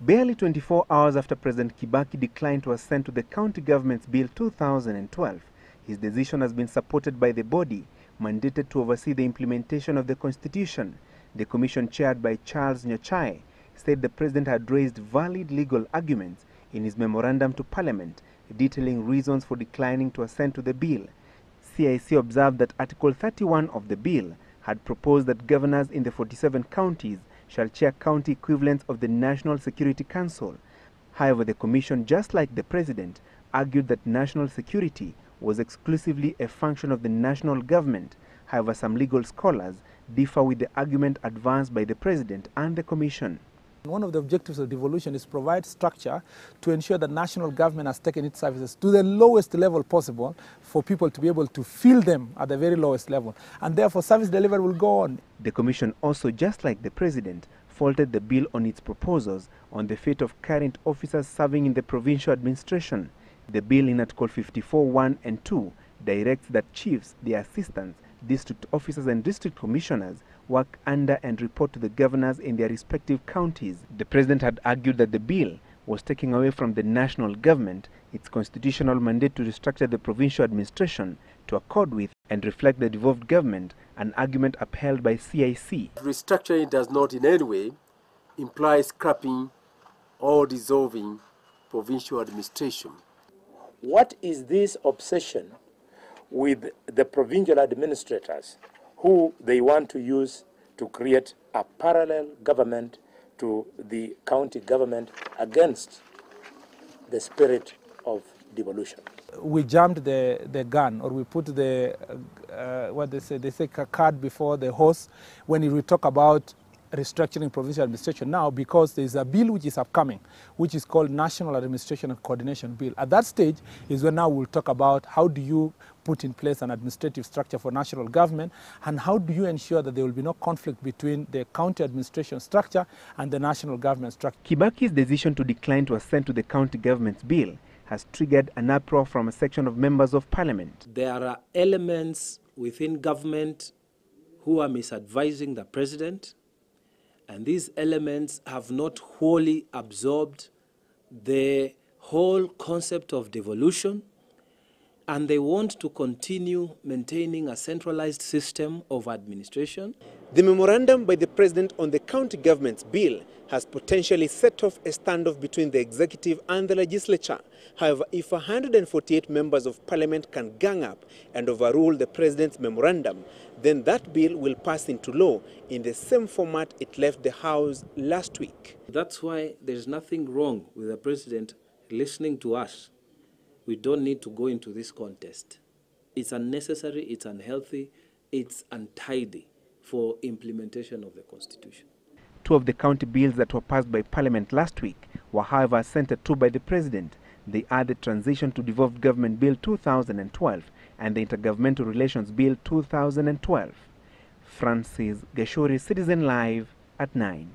Barely 24 hours after President Kibaki declined to assent to the County Government's Bill 2012, his decision has been supported by the body mandated to oversee the implementation of the Constitution. The commission, chaired by Charles Nyachae, said the President had raised valid legal arguments in his memorandum to Parliament, detailing reasons for declining to assent to the bill. CIC observed that Article 31 of the bill had proposed that governors in the 47 counties shall chair county equivalents of the National Security Council. However, the commission, just like the President, argued that national security was exclusively a function of the national government. However, some legal scholars differ with the argument advanced by the President and the commission. One of the objectives of devolution is to provide structure to ensure that national government has taken its services to the lowest level possible for people to be able to feel them at the very lowest level. And therefore, service delivery will go on. The commission also, just like the President, faulted the bill on its proposals on the fate of current officers serving in the provincial administration. The bill in Article 54, 1 and 2 directs that chiefs, their assistants, district officers and district commissioners work under and report to the governors in their respective counties. The President had argued that the bill was taking away from the national government its constitutional mandate to restructure the provincial administration to accord with and reflect the devolved government, an argument upheld by CIC. Restructuring does not in any way imply scrapping or dissolving provincial administration. What is this obsession with the provincial administrators who they want to use to create a parallel government to the county government against the spirit of devolution? We jumped the gun, or we put the, what they say cart before the horse when we talk about restructuring provincial administration now, because there is a bill which is upcoming, which is called National Administration and Coordination Bill. At that stage is when now we'll talk about how do you put in place an administrative structure for national government, and how do you ensure that there will be no conflict between the county administration structure and the national government structure. Kibaki's decision to decline to assent to the county government's bill has triggered an uproar from a section of members of Parliament. There are elements within government who are misadvising the President, and these elements have not wholly absorbed the whole concept of devolution, and they want to continue maintaining a centralized system of administration. The memorandum by the President on the county government's bill has potentially set off a standoff between the executive and the legislature. However, if 148 members of Parliament can gang up and overrule the President's memorandum, then that bill will pass into law in the same format it left the House last week. That's why there's nothing wrong with the President listening to us. We don't need to go into this contest. It's unnecessary, it's unhealthy, it's untidy for implementation of the Constitution. Two of the county bills that were passed by Parliament last week were, however, assented to by the President. They are the Transition to Devolved Government Bill 2012 and the Intergovernmental Relations Bill 2012. Francis Gachuri, Citizen Live at 9.